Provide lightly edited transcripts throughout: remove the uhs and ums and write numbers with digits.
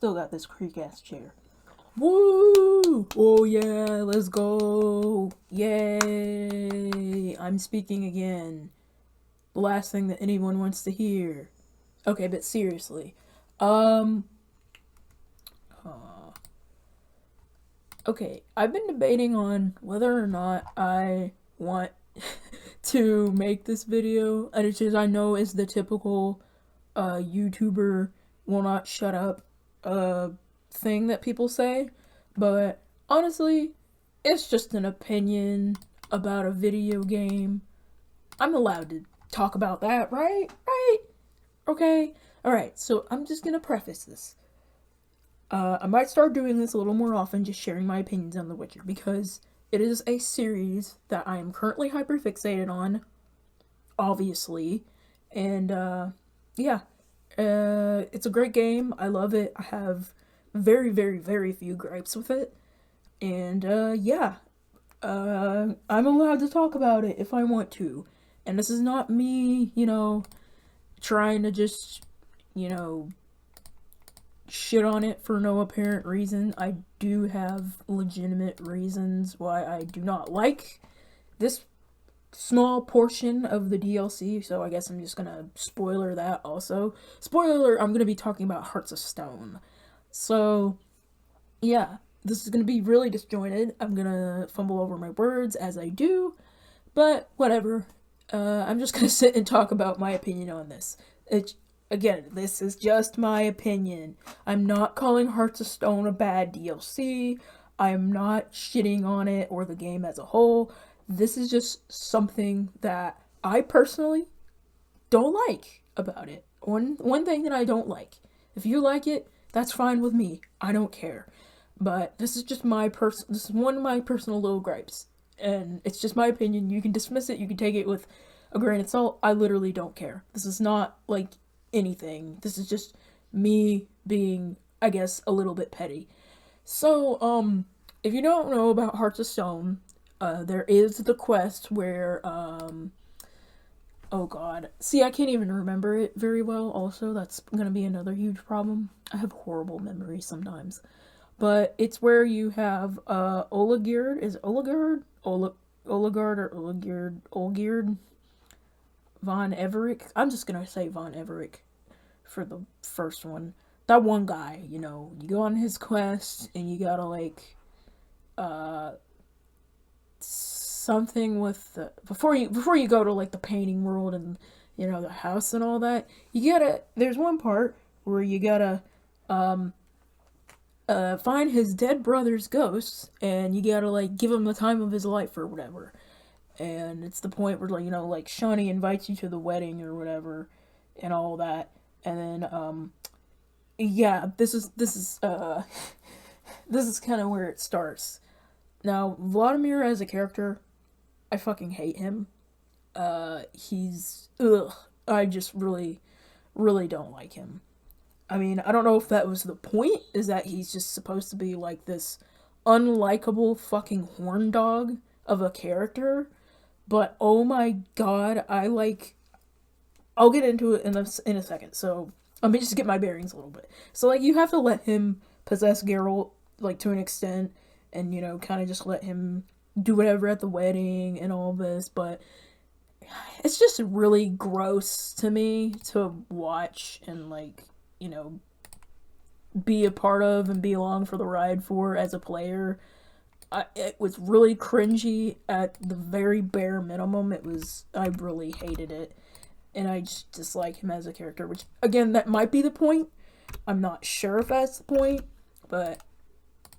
still got this creak-ass chair. Woo! Oh yeah, let's go! Yay! I'm speaking again. The last thing that anyone wants to hear. Okay, but seriously. Um... Okay, I've been debating on whether or not I want to make this video, and it's just I know is the typical YouTuber will not shut up thing that people say, but honestly, it's just an opinion about a video game. I'm allowed to talk about that, right? Right? Okay. Alright, so I'm just gonna preface this. I might start doing this a little more often, just sharing my opinions on The Witcher, because it is a series that I am currently hyperfixated on, obviously, and yeah, it's a great game. I love it. I have very, very, very few gripes with it, and yeah, I'm allowed to talk about it if I want to, and this is not me, trying to just, you know, shit on it for no apparent reason. I do have legitimate reasons why I do not like this small portion of the DLC, so I guess I'm just gonna spoiler that also. Spoiler, I'm gonna be talking about Hearts of Stone. So, yeah, this is gonna be really disjointed. I'm gonna fumble over my words as I do, but whatever. I'm just gonna sit and talk about my opinion on this. Again, this is just my opinion. I'm not calling Hearts of Stone a bad DLC. I'm not shitting on it or the game as a whole. This is just something that I personally don't like about it. One thing that I don't like. If you like it, that's fine with me. I don't care. But this is just this is one of my personal little gripes. And it's just my opinion. You can dismiss it, you can take it with a grain of salt. I literally don't care. This is not like anything. This is just me being, I guess, a little bit petty. So, if you don't know about Hearts of Stone, there is the quest where, oh god. See, I can't even remember it very well, also. That's gonna be another huge problem. I have horrible memories sometimes. But it's where you have, Olgierd. Is it Olgierd? Olgierd or Olgierd? Olgierd? Von Everett. I'm just gonna say Von Everett for the first one. That one guy, you go on his quest and you gotta like something with before you go to like the painting world and the house and all that. There's one part where you gotta find his dead brother's ghosts and you gotta like give him the time of his life or whatever. And it's the point where like Shawnee invites you to the wedding or whatever and all that. And then yeah, this is this is kind of where it starts. Now, Vladimir as a character, I fucking hate him. He's ugh. I just really really don't like him. I mean, I don't know if that was the point, is that he's just supposed to be like this unlikable fucking horn dog of a character, but oh my god, I'll get into it in a second. So let me just get my bearings a little bit. So like you have to let him possess Geralt like to an extent, and kind of just let him do whatever at the wedding and all this, but it's just really gross to me to watch and like be a part of and be along for the ride for as a player. It was really cringy at the very bare minimum. I really hated it. And I just dislike him as a character, which, again, that might be the point. I'm not sure if that's the point, but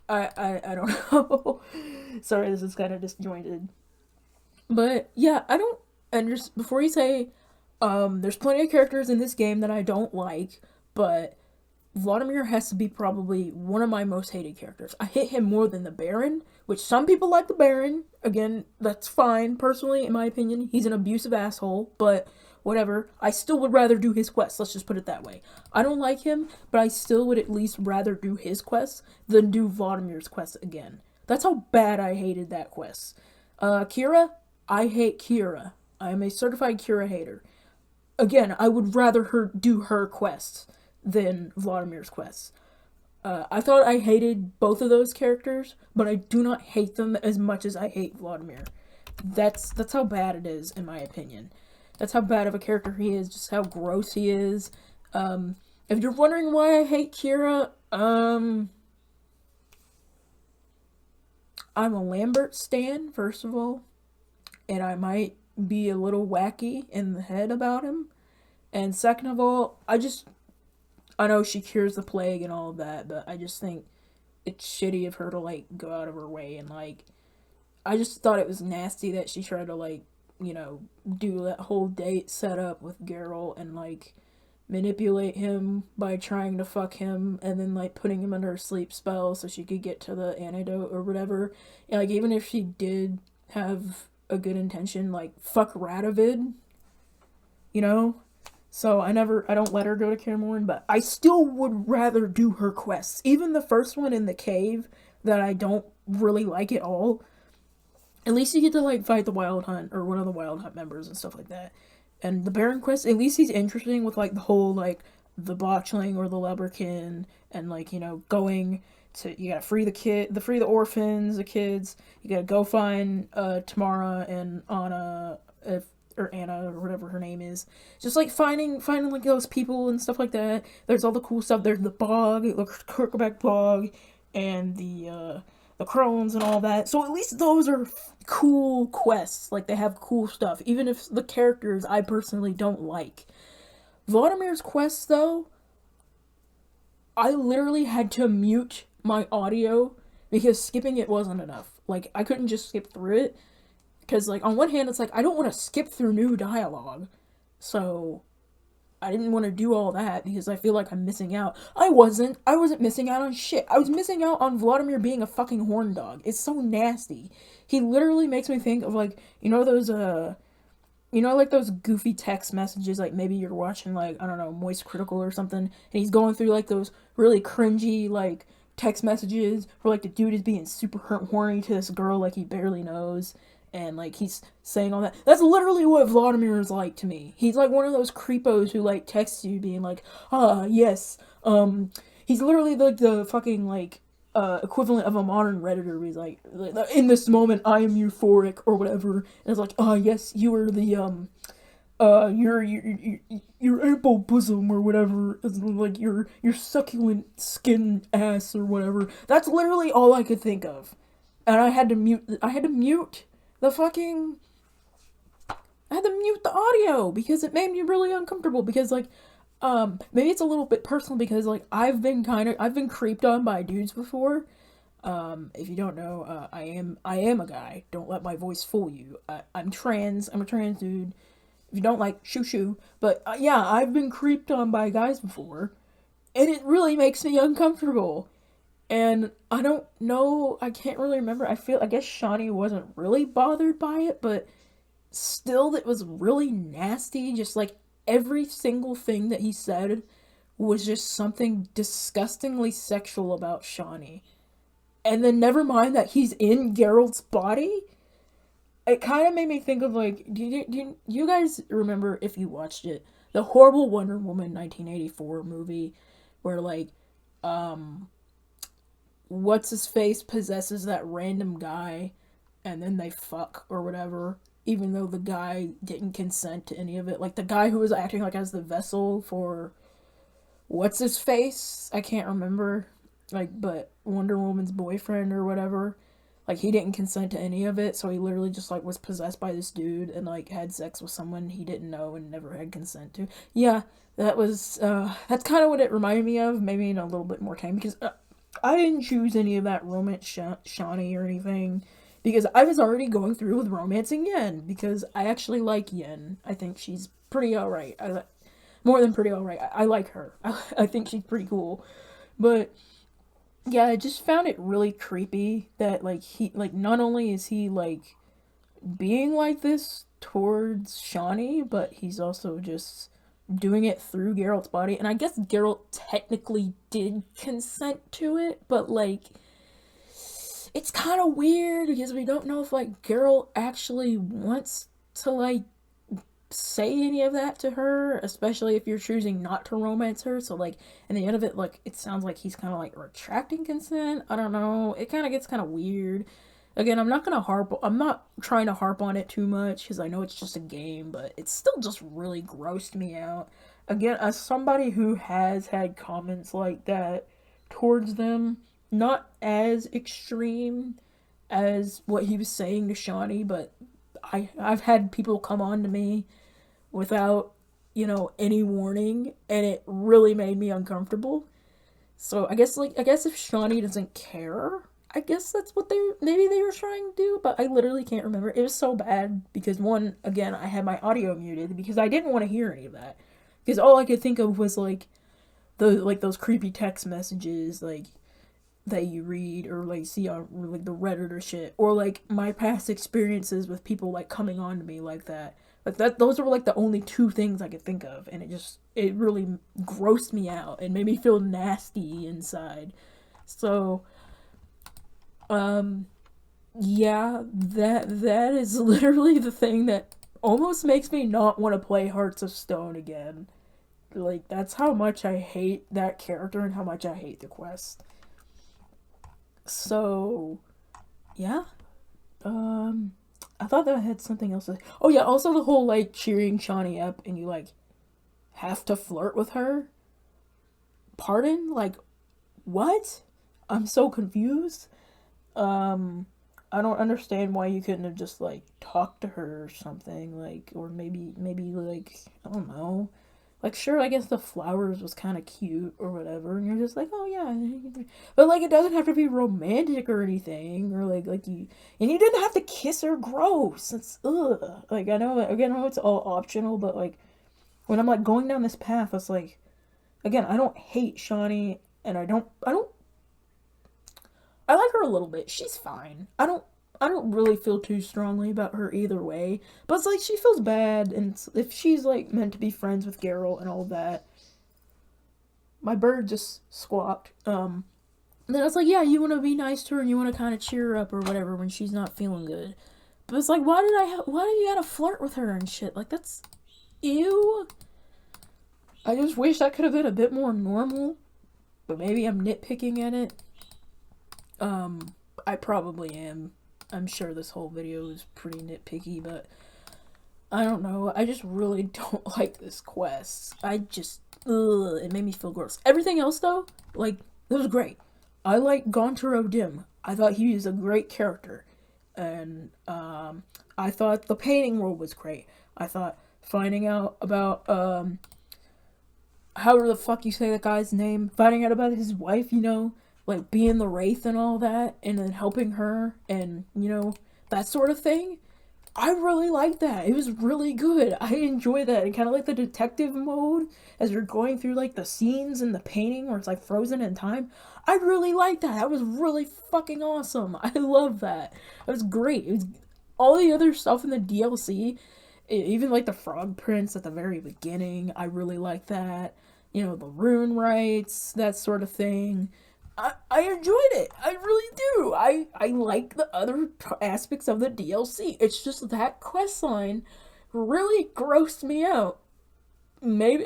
I don't know. Sorry, this is kind of disjointed. But, yeah, and just, before you say, there's plenty of characters in this game that I don't like, but Vladimir has to be probably one of my most hated characters. I hate him more than the Baron, which some people like the Baron. Again, that's fine. Personally, in my opinion, he's an abusive asshole, but whatever. I still would rather do his quests. Let's just put it that way. I don't like him, but I still would at least rather do his quests than do Vladimir's quests again. That's how bad I hated that quest. Kira, I hate Kira. I am a certified Kira hater. Again, I would rather do her quests than Vladimir's quests. I thought I hated both of those characters, but I do not hate them as much as I hate Vladimir. That's how bad it is, in my opinion. That's how bad of a character he is, just how gross he is. If you're wondering why I hate Kira, I'm a Lambert stan, first of all, and I might be a little wacky in the head about him. And second of all, I know she cures the plague and all of that, but I just think it's shitty of her to like go out of her way and like I just thought it was nasty that she tried to like, do that whole date setup with Geralt and like manipulate him by trying to fuck him and then like putting him under a sleep spell so she could get to the antidote or whatever. And like even if she did have a good intention, like fuck Radovid, you know? So I don't let her go to Kaer, but I still would rather do her quests. Even the first one in the cave that I don't really like at all. At least you get to like fight the Wild Hunt or one of the Wild Hunt members and stuff like that. And the Baron quest, at least he's interesting with like the whole like the botchling or the leberkin and like going to you gotta free the orphans, the kids. You gotta go find Tamara and Anna or Anna or whatever her name is. Just like finding like those people and stuff like that. There's all the cool stuff. There's the bog, the Kirkback bog, and the crones and all that. So at least those are cool quests. Like they have cool stuff, even if the characters I personally don't like. Vladimir's quests though, I literally had to mute my audio because skipping it wasn't enough. Like I couldn't just skip through it because like on one hand it's like I don't want to skip through new dialogue. So I didn't want to do all that because I feel like I'm missing out. I wasn't missing out on shit. I was missing out on Vladimir being a fucking horn dog. It's so nasty. He literally makes me think of like, those like those goofy text messages, like maybe you're watching like, I don't know, Moist Critical or something, and he's going through like those really cringy like text messages where like the dude is being super horny to this girl like he barely knows. And like he's saying all that. That's literally what Vladimir is like to me. He's like one of those creepos who like texts you being like, yes. He's literally like the fucking like equivalent of a modern redditor. He's like, in this moment I am euphoric or whatever. And it's like, yes, you are the your ample bosom or whatever, like your succulent skin ass or whatever. That's literally all I could think of. And I had to mute the fucking I had to mute the audio because it made me really uncomfortable because like maybe it's a little bit personal because like I've been creeped on by dudes before. If you don't know, I am a guy. Don't let my voice fool you. I'm trans. I'm a trans dude. If you don't like shoo, but yeah, I've been creeped on by guys before and it really makes me uncomfortable. And I don't know, I can't really remember. I guess Shawnee wasn't really bothered by it, but still, it was really nasty. Just like every single thing that he said was just something disgustingly sexual about Shawnee. And then never mind that he's in Geralt's body. It kind of made me think of like, do you guys remember, if you watched it, the horrible Wonder Woman 1984 movie where like, what's his face possesses that random guy and then they fuck or whatever, even though the guy didn't consent to any of it. Like the guy who was acting like as the vessel for what's his face, I can't remember, like, but Wonder Woman's boyfriend or whatever, like he didn't consent to any of it, so he literally just like was possessed by this dude and like had sex with someone he didn't know and never had consent to. Yeah, that's kind of what it reminded me of, maybe in a little bit more time, because I didn't choose any of that romance Shawnee or anything, because I was already going through with romancing Yen, because I actually like Yen. I think she's pretty alright. More than pretty alright. I like her. I think she's pretty cool. But yeah, I just found it really creepy that like he, like, not only is he like being like this towards Shawnee, but he's also just doing it through Geralt's body. And I guess Geralt technically did consent to it, but like it's kind of weird because we don't know if like Geralt actually wants to like say any of that to her, especially if you're choosing not to romance her. So like in the end of it, like it sounds like he's kind of like retracting consent. I don't know. It kind of gets kind of weird. Again, I'm not trying to harp on it too much because I know it's just a game, but it still just really grossed me out. Again, as somebody who has had comments like that towards them, not as extreme as what he was saying to Shawnee, but I've had people come on to me without, any warning, and it really made me uncomfortable. So I guess if Shawnee doesn't care, I guess that's what maybe they were trying to do, but I literally can't remember. It was so bad because one, again, I had my audio muted because I didn't want to hear any of that. Because all I could think of was like those creepy text messages like that you read or like see on like the Reddit or shit, or like my past experiences with people like coming on to me like that. Like that, those were like the only two things I could think of, and it really grossed me out and made me feel nasty inside. So, um, yeah, that is literally the thing that almost makes me not want to play Hearts of Stone again. Like that's how much I hate that character and how much I hate the quest. So, yeah. Um, I thought that I had something else to say. Oh yeah, also the whole like cheering Shawnee up and you like have to flirt with her. Pardon? Like what? I'm so confused. Um, I don't understand why you couldn't have just like talked to her or something, like, or maybe like I don't know. Like sure, I guess the flowers was kind of cute or whatever, and you're just like, oh yeah, but like it doesn't have to be romantic or anything, or like you, and you didn't have to kiss her. Gross. It's ugh. Like I know, again, I know it's all optional, but like when I'm like going down this path, it's like again, I don't hate Shawnee, and I like her a little bit. She's fine. I don't really feel too strongly about her either way. But it's like she feels bad, and if she's like meant to be friends with Geralt and all that, my bird just squawked. And then I was like, yeah, you want to be nice to her and you want to kind of cheer her up or whatever when she's not feeling good. But it's like, why do you gotta flirt with her and shit? Like that's ew. I just wish that could have been a bit more normal. But maybe I'm nitpicking at it. I probably am. I'm sure this whole video is pretty nitpicky, but I don't know. I just really don't like this quest. It made me feel gross. Everything else, though, like, it was great. I like Gontaro Dim. I thought he was a great character. And, I thought the painting world was great. I thought finding out about, however the fuck you say that guy's name, finding out about his wife, like being the wraith and all that, and then helping her, and that sort of thing. I really like that. It was really good. I enjoy that, and kind of like the detective mode as you're going through like the scenes in the painting where it's like frozen in time. I really like that. That was really fucking awesome. I love that. It was great. It was all the other stuff in the DLC, even like the Frog Prince at the very beginning. I really like that. The rune rights, that sort of thing. I enjoyed it. I really do. I like the other aspects of the DLC. It's just that quest line really grossed me out. Maybe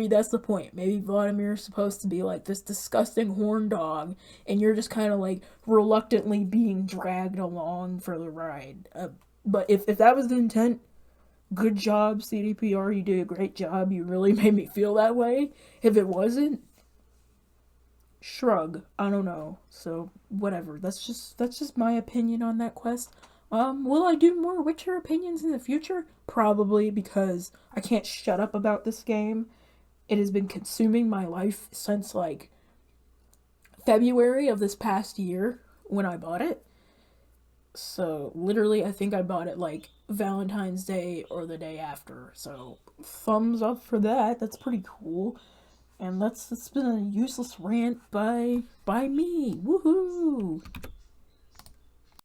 that's the point. Maybe Vladimir's supposed to be like this disgusting horn dog, and you're just kind of like reluctantly being dragged along for the ride. But if that was the intent, good job, CDPR. You did a great job. You really made me feel that way. If it wasn't, shrug. I don't know. So whatever. That's just my opinion on that quest. Will I do more Witcher opinions in the future? Probably, because I can't shut up about this game. It has been consuming my life since like February of this past year when I bought it. So literally I think I bought it like Valentine's Day or the day after. So thumbs up for that. That's pretty cool. And it's been a useless rant by me. Woohoo!